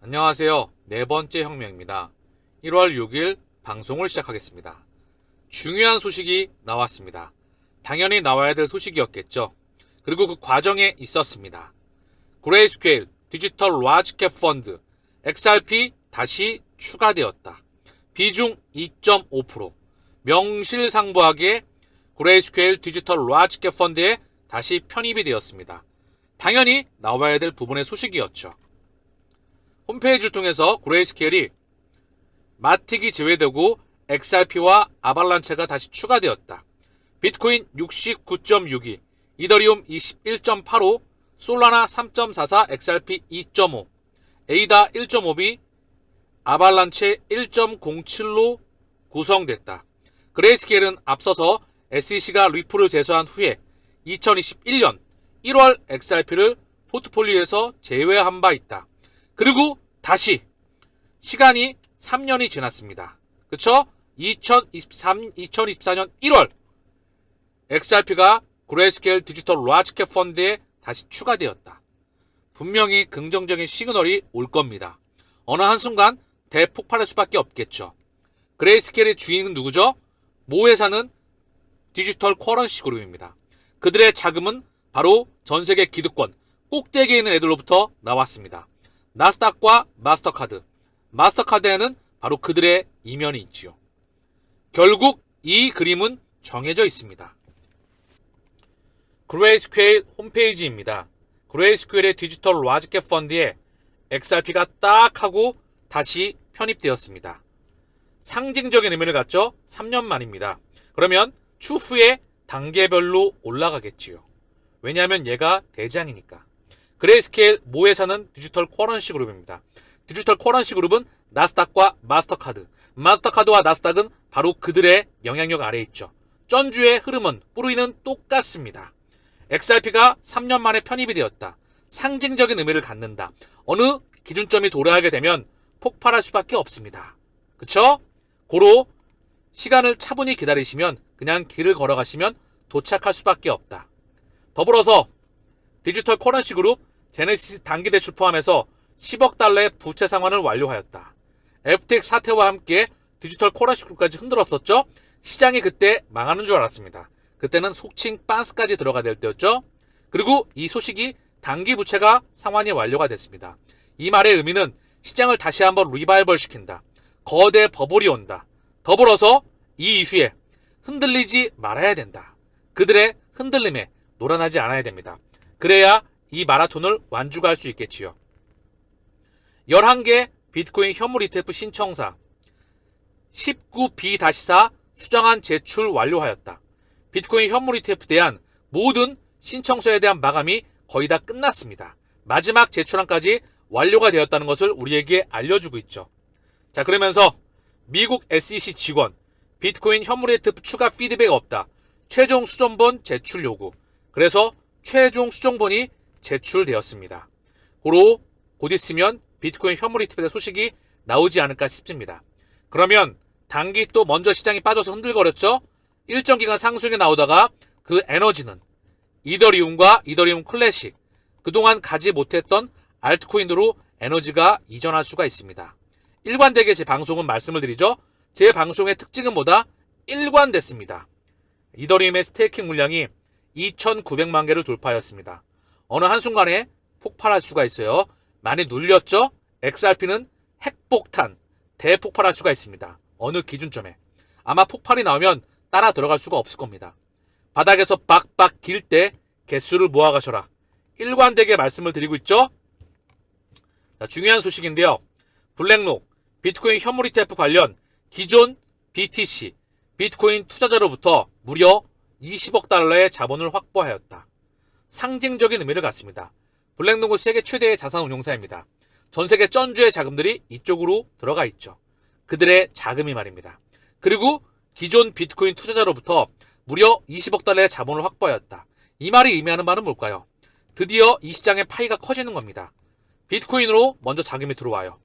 안녕하세요. 네 번째 혁명입니다. 1월 6일 방송을 시작하겠습니다. 중요한 소식이 나왔습니다. 당연히 나와야 될 소식이었겠죠. 그리고 그 과정에 있었습니다. 그레이스케일 디지털 라지캡 펀드 XRP 다시 추가되었다. 비중 2.5%. 명실상부하게 그레이스케일 디지털 라지캡 펀드에 다시 편입이 되었습니다. 당연히 나와야 될 부분의 소식이었죠. 홈페이지를 통해서 그레이스케일이 마틱이 제외되고 XRP와 아발란체가 다시 추가되었다. 비트코인 69.62, 이더리움 21.85, 솔라나 3.44, XRP 2.5, 에이다 1.5비, 아발란체 1.07로 구성됐다. 그레이스케일은 앞서서 SEC가 리플을 제소한 후에 2021년 1월 XRP를 포트폴리오에서 제외한 바 있다. 그리고 다시 시간이 3년이 지났습니다. 그쵸? 2024년 1월 XRP가 그레이스케일 디지털 라지캡 펀드에 다시 추가되었다. 분명히 긍정적인 시그널이 올 겁니다. 어느 한순간 대폭발할 수밖에 없겠죠. 그레이스케일의 주인은 누구죠? 모 회사는 디지털 커런시 그룹입니다. 그들의 자금은 바로 전세계 기득권 꼭대기에 있는 애들로부터 나왔습니다. 나스닥과 마스터카드. 마스터카드에는 바로 그들의 이면이 있지요. 결국 이 그림은 정해져 있습니다. 그레이스케일 홈페이지입니다. 그레이스케일의 디지털 라지캡 펀드에 XRP가 딱 하고 다시 편입되었습니다. 상징적인 의미를 갖죠. 3년 만입니다. 그러면 추후에 단계별로 올라가겠지요. 왜냐하면 얘가 대장이니까. 그레이스케일 모 회사는 디지털 커런시 그룹입니다. 디지털 커런시 그룹은 나스닥과 마스터카드. 마스터카드와 나스닥은 바로 그들의 영향력 아래에 있죠. 전주의 흐름은 뿌리는 똑같습니다. XRP가 3년 만에 편입이 되었다. 상징적인 의미를 갖는다. 어느 기준점이 도래하게 되면 폭발할 수밖에 없습니다. 그쵸? 고로 시간을 차분히 기다리시면 그냥 길을 걸어가시면 도착할 수밖에 없다. 더불어서 디지털 커런시 그룹 제네시스 단기 대출 포함해서 10억 달러의 부채 상환을 완료하였다. FTX 사태와 함께 디지털 커런시 그룹까지 흔들었었죠. 시장이 그때 망하는 줄 알았습니다. 그때는 속칭 빤스까지 들어가 될 때였죠. 그리고 이 소식이 단기 부채가 상환이 완료가 됐습니다. 이 말의 의미는 시장을 다시 한번 리바이벌 시킨다. 거대 버블이 온다. 더불어서 이 이슈에 흔들리지 말아야 된다. 그들의 흔들림에 놀아나지 않아야 됩니다. 그래야 이 마라톤을 완주할 수 있겠지요. 11개 비트코인 현물 ETF 신청사 19B-4 수정안 제출 완료하였다. 비트코인 현물 ETF 대한 모든 신청서에 대한 마감이 거의 다 끝났습니다. 마지막 제출안까지 완료가 되었다는 것을 우리에게 알려주고 있죠. 자, 그러면서 미국 SEC 직원 비트코인 현물 ETF 추가 피드백 없다. 최종 수정본 제출 요구. 그래서 최종 수정본이 제출되었습니다. 고로 곧 있으면 비트코인 현물 ETF에 대한 소식이 나오지 않을까 싶습니다. 그러면 단기 또 먼저 시장이 빠져서 흔들거렸죠. 일정 기간 상승에 나오다가 그 에너지는 이더리움과 이더리움 클래식, 그동안 가지 못했던 알트코인으로 에너지가 이전할 수가 있습니다. 일관되게 제 방송은 말씀을 드리죠. 제 방송의 특징은 뭐다? 일관됐습니다. 이더리움의 스테이킹 물량이 2,900만 개를 돌파하였습니다. 어느 한순간에 폭발할 수가 있어요. 많이 눌렸죠? XRP는 핵폭탄, 대폭발할 수가 있습니다. 어느 기준점에. 아마 폭발이 나오면 따라 들어갈 수가 없을 겁니다. 바닥에서 빡빡 길 때 개수를 모아가셔라. 일관되게 말씀을 드리고 있죠? 자, 중요한 소식인데요. 블랙록, 비트코인 현물 ETF 관련 기존 BTC, 비트코인 투자자로부터 무려 20억 달러의 자본을 확보하였다. 상징적인 의미를 갖습니다. 블랙록은 세계 최대의 자산 운용사입니다. 전 세계 전주의 자금들이 이쪽으로 들어가 있죠. 그들의 자금이 말입니다. 그리고 기존 비트코인 투자자로부터 무려 20억 달러의 자본을 확보하였다. 이 말이 의미하는 바는 뭘까요? 드디어 이 시장의 파이가 커지는 겁니다. 비트코인으로 먼저 자금이 들어와요.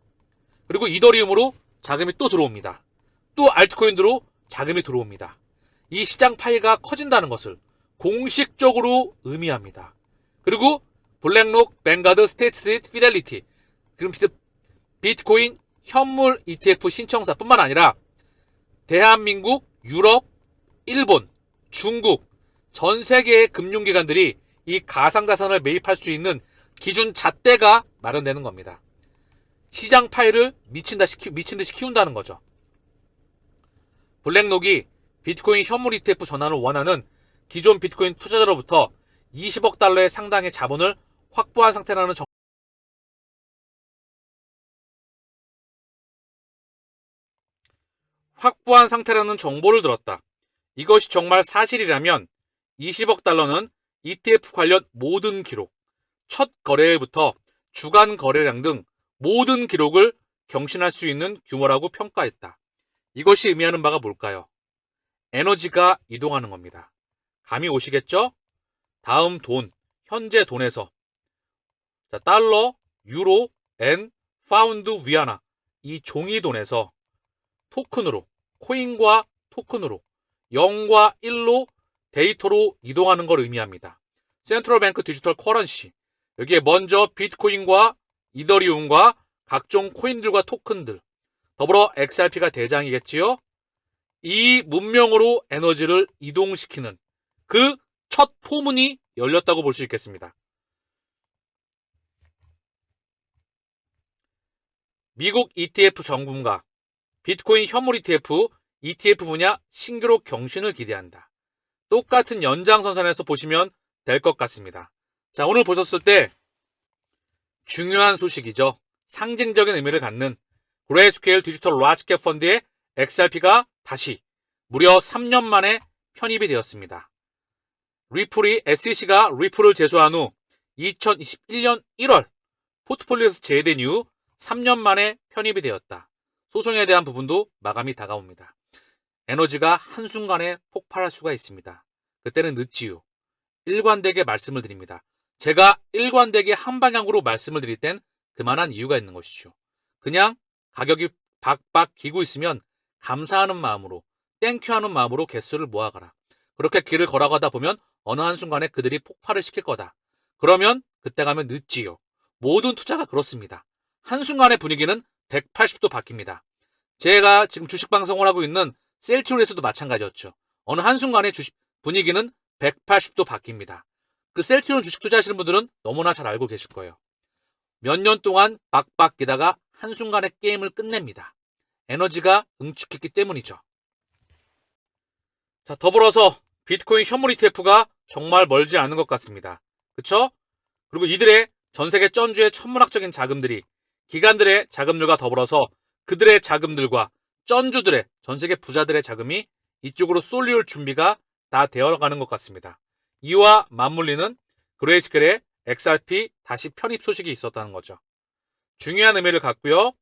그리고 이더리움으로 자금이 또 들어옵니다. 또 알트코인으로 자금이 들어옵니다. 이 시장 파이가 커진다는 것을 공식적으로 의미합니다. 그리고 블랙록, 뱅가드, 스테이트 스트리트, 피델리티, 그럼 비트코인 현물 ETF 신청사뿐만 아니라 대한민국, 유럽, 일본, 중국 전 세계의 금융기관들이 이 가상자산을 매입할 수 있는 기준 잣대가 마련되는 겁니다. 시장 파이를 미친 듯이 키운다는 거죠. 블랙록이 비트코인 현물 ETF 전환을 원하는 기존 비트코인 투자자로부터 20억 달러의 상당의 자본을 확보한 상태라는 정보를 들었다. 이것이 정말 사실이라면 20억 달러는 ETF 관련 모든 기록, 첫 거래일부터 주간 거래량 등 모든 기록을 경신할 수 있는 규모라고 평가했다. 이것이 의미하는 바가 뭘까요? 에너지가 이동하는 겁니다. 감이 오시겠죠? 다음 돈, 현재 돈에서 달러, 유로, 엔, 파운드, 위안화 이 종이 돈에서 토큰으로, 코인과 토큰으로 0과 1로 데이터로 이동하는 걸 의미합니다. 센트럴 뱅크 디지털 커런시, 여기에 먼저 비트코인과 이더리움과 각종 코인들과 토큰들, 더불어 XRP가 대장이겠지요. 이 문명으로 에너지를 이동시키는 그 첫 포문이 열렸다고 볼 수 있겠습니다. 미국 ETF 전문가, 비트코인 현물 ETF 분야 신기록 경신을 기대한다. 똑같은 연장선상에서 보시면 될 것 같습니다. 자, 오늘 보셨을 때 중요한 소식이죠. 상징적인 의미를 갖는 그레이스케일 디지털 라지캡 펀드의 XRP가 다시 무려 3년 만에 편입이 되었습니다. SEC가 리플을 제소한 후 2021년 1월 포트폴리오에서 제외된 이후 3년 만에 편입이 되었다. 소송에 대한 부분도 마감이 다가옵니다. 에너지가 한순간에 폭발할 수가 있습니다. 그때는 늦지요. 일관되게 말씀을 드립니다. 제가 일관되게 한 방향으로 말씀을 드릴 땐 그만한 이유가 있는 것이죠. 그냥 가격이 박박 기고 있으면 감사하는 마음으로, 땡큐하는 마음으로 개수를 모아가라. 그렇게 길을 걸어가다 보면 어느 한순간에 그들이 폭발을 시킬 거다. 그러면 그때 가면 늦지요. 모든 투자가 그렇습니다. 한순간의 분위기는 180도 바뀝니다. 제가 지금 주식 방송을 하고 있는 셀티온에서도 마찬가지였죠. 어느 한순간에 주식 분위기는 180도 바뀝니다. 그 셀티온 주식 투자하시는 분들은 너무나 잘 알고 계실 거예요. 몇 년 동안 박박 기다가 한순간에 게임을 끝냅니다. 에너지가 응축했기 때문이죠. 자, 더불어서 비트코인 현물 ETF가 정말 멀지 않은 것 같습니다. 그쵸? 그리고 이들의 전세계 쩐주의 천문학적인 자금들이 기관들의 자금들과 더불어서 그들의 자금들과 쩐주들의 전세계 부자들의 자금이 이쪽으로 쏠릴 준비가 다 되어가는 것 같습니다. 이와 맞물리는 그레이스케일의 XRP 다시 편입 소식이 있었다는 거죠. 중요한 의미를 갖고요.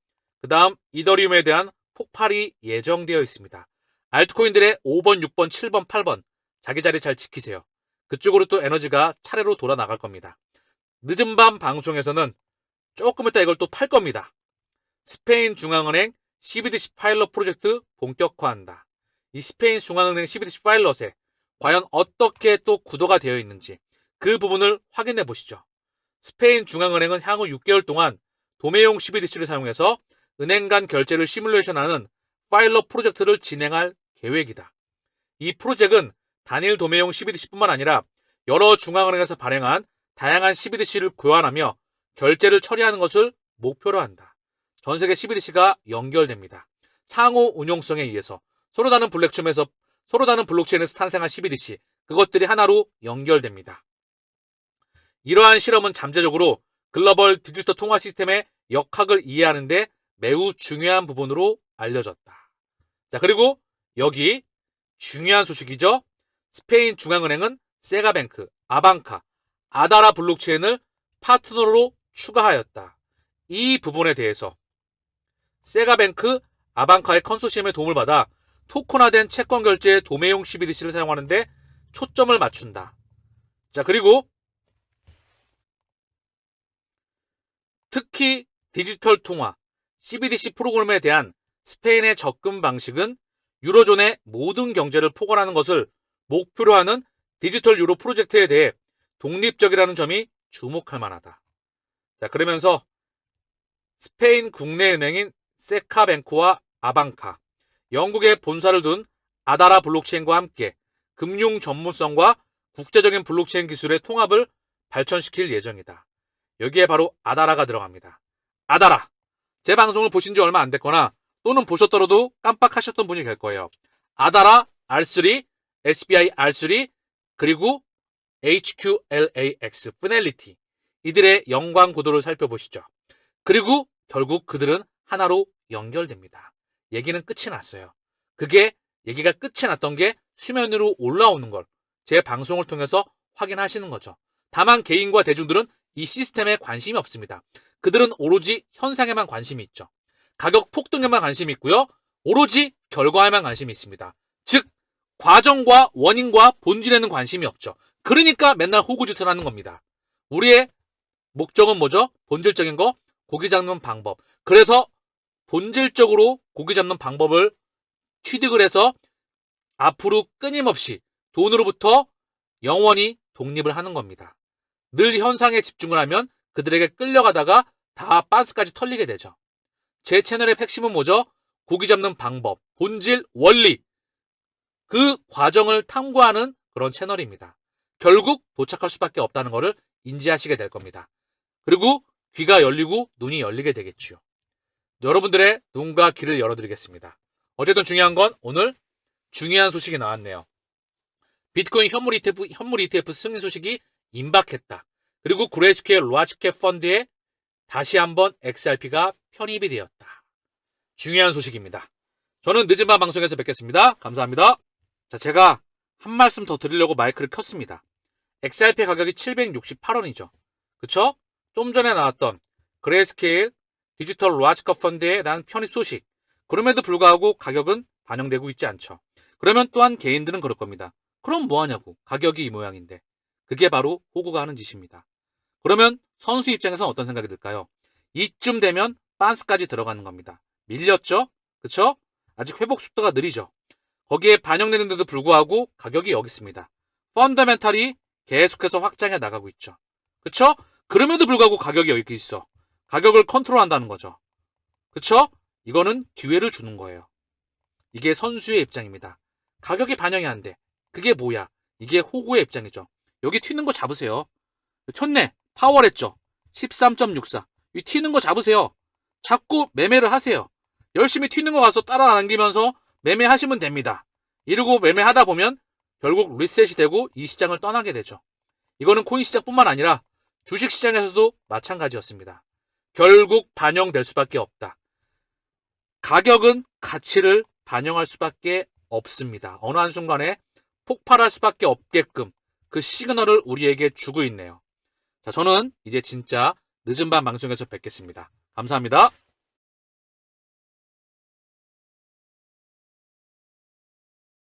그 다음 이더리움에 대한 폭발이 예정되어 있습니다. 알트코인들의 5번, 6번, 7번, 8번 자기 자리 잘 지키세요. 그쪽으로 또 에너지가 차례로 돌아 나갈 겁니다. 늦은 밤 방송에서는 조금 이따 이걸 또 팔 겁니다. 스페인 중앙은행 CBDC 파일럿 프로젝트 본격화한다. 이 스페인 중앙은행 CBDC 파일럿에 과연 어떻게 또 구도가 되어 있는지 그 부분을 확인해 보시죠. 스페인 중앙은행은 향후 6개월 동안 도매용 CBDC를 사용해서 은행 간 결제를 시뮬레이션하는 파일럿 프로젝트를 진행할 계획이다. 이 프로젝트는 단일 도매용 CBDC뿐만 아니라 여러 중앙은행에서 발행한 다양한 CBDC를 교환하며 결제를 처리하는 것을 목표로 한다. 전 세계 CBDC가 연결됩니다. 상호 운용성에 의해서 서로 다른 블록체인에서 탄생한 CBDC, 그것들이 하나로 연결됩니다. 이러한 실험은 잠재적으로 글로벌 디지털 통화 시스템의 역학을 이해하는 데 매우 중요한 부분으로 알려졌다. 자, 그리고 여기 중요한 소식이죠. 스페인 중앙은행은 세가뱅크, 아방카, 아다라 블록체인을 파트너로 추가하였다. 이 부분에 대해서 세가뱅크, 아방카의 컨소시엄의 도움을 받아 토큰화된 채권 결제의 도매용 CBDC를 사용하는데 초점을 맞춘다. 자, 그리고 특히 디지털 통화, CBDC 프로그램에 대한 스페인의 접근 방식은 유로존의 모든 경제를 포괄하는 것을 목표로 하는 디지털 유로 프로젝트에 대해 독립적이라는 점이 주목할 만하다. 자, 그러면서 스페인 국내은행인 세카뱅크와 아방카, 영국에 본사를 둔 아다라 블록체인과 함께 금융 전문성과 국제적인 블록체인 기술의 통합을 발전시킬 예정이다. 여기에 바로 아다라가 들어갑니다. 아다라! 제 방송을 보신 지 얼마 안 됐거나 또는 보셨더라도 깜빡하셨던 분이 될 거예요. 아다라 R3, SBI R3, 그리고 HQLAX, 피델리티. 이들의 연관 구도를 살펴보시죠. 그리고 결국 그들은 하나로 연결됩니다. 얘기는 끝이 났어요. 그게 얘기가 끝이 났던 게 수면 위로 올라오는 걸 제 방송을 통해서 확인하시는 거죠. 다만 개인과 대중들은 이 시스템에 관심이 없습니다. 그들은 오로지 현상에만 관심이 있죠. 가격 폭등에만 관심이 있고요. 오로지 결과에만 관심이 있습니다. 즉 과정과 원인과 본질에는 관심이 없죠. 그러니까 맨날 호구짓을 하는 겁니다. 우리의 목적은 뭐죠? 본질적인 거, 고기 잡는 방법. 그래서 본질적으로 고기 잡는 방법을 취득을 해서 앞으로 끊임없이 돈으로부터 영원히 독립을 하는 겁니다. 늘 현상에 집중을 하면 그들에게 끌려가다가 다 빤스까지 털리게 되죠. 제 채널의 핵심은 뭐죠? 고기 잡는 방법, 본질, 원리. 그 과정을 탐구하는 그런 채널입니다. 결국 도착할 수밖에 없다는 것을 인지하시게 될 겁니다. 그리고 귀가 열리고 눈이 열리게 되겠죠. 여러분들의 눈과 귀를 열어드리겠습니다. 어쨌든 중요한 건 오늘 중요한 소식이 나왔네요. 비트코인 현물 ETF 승인 소식이 임박했다. 그리고 그레이스케일 라지캡 펀드에 다시 한번 XRP가 편입이 되었다. 중요한 소식입니다. 저는 늦은 밤 방송에서 뵙겠습니다. 감사합니다. 자, 제가 한 말씀 더 드리려고 마이크를 켰습니다. XRP 가격이 768원이죠. 그쵸? 좀 전에 나왔던 그레이스케일 디지털 라지캡 펀드에 대한 편입 소식. 그럼에도 불구하고 가격은 반영되고 있지 않죠. 그러면 또한 개인들은 그럴 겁니다. 그럼 뭐하냐고. 가격이 이 모양인데. 그게 바로 호구가 하는 짓입니다. 그러면 선수 입장에서는 어떤 생각이 들까요? 이쯤 되면 빤스까지 들어가는 겁니다. 밀렸죠? 그쵸? 아직 회복 속도가 느리죠. 거기에 반영되는데도 불구하고 가격이 여기 있습니다. 펀더멘탈이 계속해서 확장해 나가고 있죠. 그쵸? 그럼에도 불구하고 가격이 여기 있어. 가격을 컨트롤한다는 거죠. 그쵸? 이거는 기회를 주는 거예요. 이게 선수의 입장입니다. 가격이 반영이 안 돼. 그게 뭐야? 이게 호구의 입장이죠. 여기 튀는 거 잡으세요. 튀네. 파월했죠. 13.64. 이 튀는 거 잡으세요. 잡고 매매를 하세요. 열심히 튀는 거 가서 따라당기면서 매매하시면 됩니다. 이러고 매매하다 보면 결국 리셋이 되고 이 시장을 떠나게 되죠. 이거는 코인 시장뿐만 아니라 주식 시장에서도 마찬가지였습니다. 결국 반영될 수밖에 없다. 가격은 가치를 반영할 수밖에 없습니다. 어느 한순간에 폭발할 수밖에 없게끔 그 시그널을 우리에게 주고 있네요. 자, 저는 이제 진짜 늦은 밤 방송에서 뵙겠습니다. 감사합니다.